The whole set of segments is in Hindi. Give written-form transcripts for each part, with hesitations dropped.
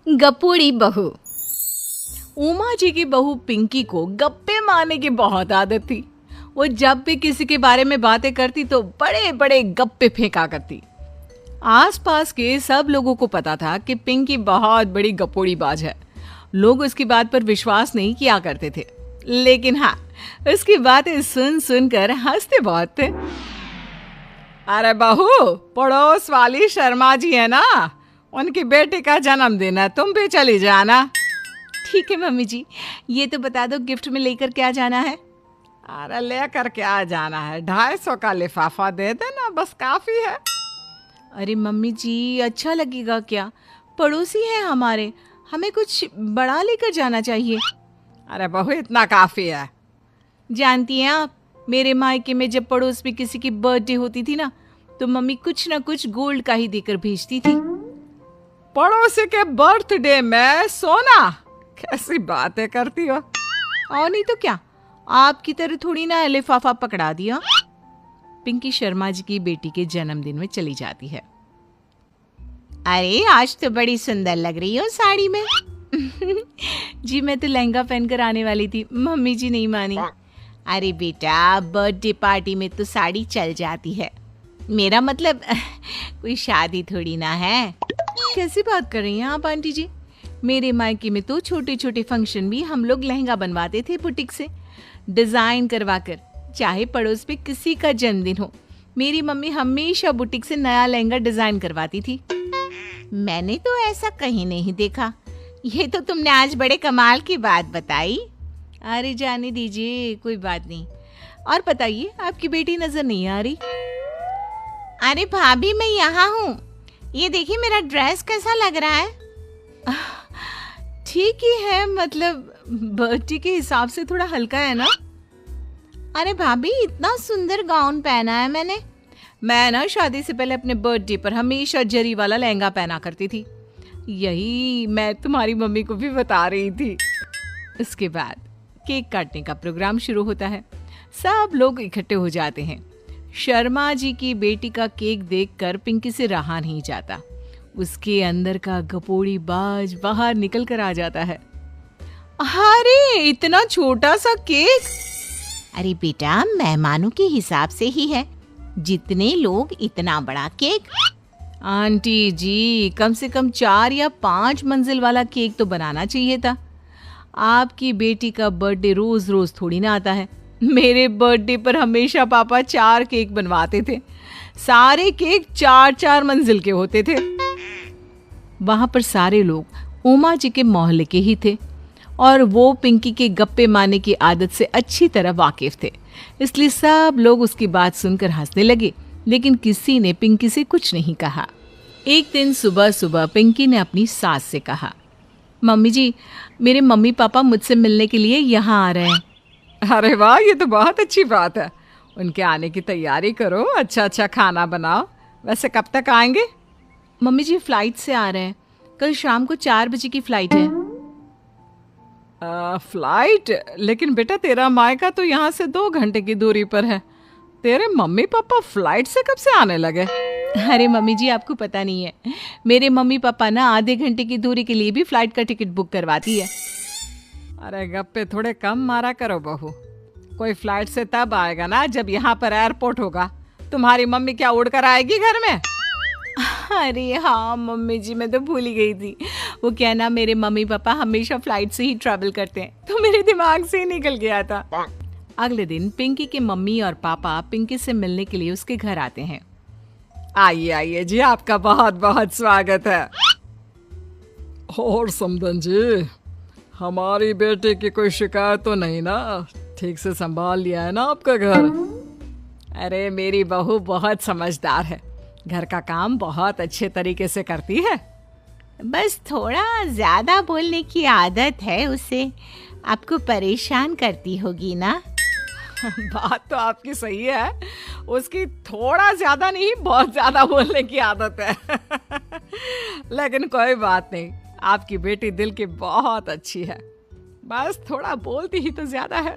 गपोड़ी बहू। उमा जी की बहू पिंकी को गप्पे मारने की बहुत आदत थी। वो जब भी किसी के बारे में बातें करती तो बड़े बड़े गप्पे फेंका करती। आसपास के सब लोगों को पता था कि पिंकी बहुत बड़ी गपोड़ी बाज है। लोग उसकी बात पर विश्वास नहीं किया करते थे, लेकिन हाँ, उसकी बातें सुन सुनकर हंसते बहुत थे। अरे बहू, पड़ोस वाली शर्मा जी है ना, उनकी बेटी का जन्मदिन है, तुम भी चली जाना। ठीक है मम्मी जी, ये तो बता दो गिफ्ट में लेकर क्या जाना है। अरे लेकर क्या जाना है, 250 का लिफाफा दे देना, बस काफी है। अरे मम्मी जी, अच्छा लगेगा क्या? पड़ोसी है हमारे, हमें कुछ बड़ा लेकर जाना चाहिए। अरे बहू, इतना काफी है। जानती हैं आप, मेरे मायके में जब पड़ोस में किसी की बर्थडे होती थी ना, तो मम्मी कुछ ना कुछ गोल्ड का ही देकर भेजती थी। पड़ोसी के बर्थडे में सोना? कैसी बातें करती हो। और नहीं तो क्या, आपकी तरह थोड़ी ना लिफाफा पकड़ा दिया। पिंकी शर्मा जी की बेटी के जन्मदिन में चली जाती है। अरे आज तो बड़ी सुंदर लग रही हो साड़ी में। जी मैं तो लहंगा पहनकर आने वाली थी, मम्मी जी नहीं मानी। अरे बेटा, बर्थडे पार्टी में तो साड़ी चल जाती है, मेरा मतलब कोई शादी थोड़ी ना है। कैसी बात कर रही हैं आप आंटी जी? मेरे मायके में तो छोटे छोटे फंक्शन भी हम लोग लहंगा बनवाते थे बुटीक से, डिजाइन करवाकर। चाहे पड़ोस पे किसी का जन्मदिन हो, मेरी मम्मी हमेशा बुटीक से नया लहंगा डिजाइन करवाती थी। मैंने तो ऐसा कहीं नहीं देखा। ये तो तुमने आज बड़े कमाल की बात बताई। अरे जाने दीजिए, कोई बात नहीं। और बताइए, आपकी बेटी नजर नहीं आ रही। अरे भाभी, मैं यहाँ हूँ। ये देखिए मेरा ड्रेस कैसा लग रहा है। ठीक ही है, मतलब बर्थडे के हिसाब से थोड़ा हल्का है ना। अरे भाभी, इतना सुंदर गाउन पहना है मैंने। मैं ना शादी से पहले अपने बर्थडे पर हमेशा जरी वाला लहंगा पहना करती थी। यही मैं तुम्हारी मम्मी को भी बता रही थी। इसके बाद केक काटने का प्रोग्राम शुरू होता है। सब लोग इकट्ठे हो जाते हैं। शर्मा जी की बेटी का केक देखकर पिंकी से रहा नहीं जाता। उसके अंदर का गपोड़ी बाज बाहर निकल कर आ जाता है। अरे इतना छोटा सा केक! अरे बेटा, मेहमानों के हिसाब से ही है, जितने लोग इतना बड़ा केक। आंटी जी, कम से कम 4 या 5 मंजिल वाला केक तो बनाना चाहिए था। आपकी बेटी का बर्थडे रोज रोज थोड़ी ना आता है। मेरे बर्थडे पर हमेशा पापा 4 केक बनवाते थे। सारे केक 4-4 मंजिल के होते थे। वहां पर सारे लोग उमा जी के मोहल्ले के ही थे और वो पिंकी के गप्पे मारने की आदत से अच्छी तरह वाकिफ थे, इसलिए सब लोग उसकी बात सुनकर हंसने लगे, लेकिन किसी ने पिंकी से कुछ नहीं कहा। एक दिन सुबह सुबह पिंकी ने अपनी सास से कहा, मम्मी जी, मेरे मम्मी पापा मुझसे मिलने के लिए यहाँ आ रहे हैं। अरे वाह, ये तो बहुत अच्छी बात है। उनके आने की तैयारी करो, अच्छा अच्छा खाना बनाओ। वैसे कब तक आएंगे? मम्मी जी फ्लाइट से आ रहे हैं, कल शाम को 4 बजे की फ्लाइट है। फ्लाइट? लेकिन बेटा, तेरा मायका तो यहाँ से 2 घंटे की दूरी पर है। तेरे मम्मी पापा फ्लाइट से कब से आने लगे? अरे मम्मी जी, आपको पता नहीं है, मेरे मम्मी पापा ना आधे घंटे की दूरी के लिए भी फ्लाइट का टिकट बुक करवाती है। अरे गप्पे थोड़े कम मारा करो बहू। कोई फ्लाइट से तब आएगा ना जब यहाँ पर एयरपोर्ट होगा। तुम्हारी मम्मी क्या उड़कर आएगी घर में? अरे हाँ मम्मी जी, मैं तो भूल ही गई थी। वो क्या ना, मेरे मम्मी पापा हमेशा फ्लाइट से ही ट्रैवल करते हैं, तो मेरे दिमाग से ही निकल गया था। अगले दिन पिंकी के मम्मी और पापा पिंकी से मिलने के लिए उसके घर आते हैं। आइए आइए जी, आपका बहुत बहुत स्वागत है। और समदन जी, हमारी बेटे की कोई शिकायत तो नहीं ना? ठीक से संभाल लिया है ना आपका घर? अरे मेरी बहू बहुत समझदार है, घर का काम बहुत अच्छे तरीके से करती है। बस थोड़ा ज्यादा बोलने की आदत है उसे, आपको परेशान करती होगी ना? बात तो आपकी सही है, उसकी थोड़ा ज्यादा नहीं बहुत ज्यादा बोलने की आदत है। लेकिन कोई बात नहीं, आपकी बेटी दिल की बहुत अच्छी है, बस थोड़ा बोलती ही तो ज्यादा है।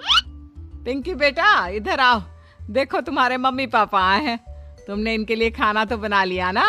पिंकी बेटा, इधर आओ, देखो तुम्हारे मम्मी पापा आए हैं। तुमने इनके लिए खाना तो बना लिया ना?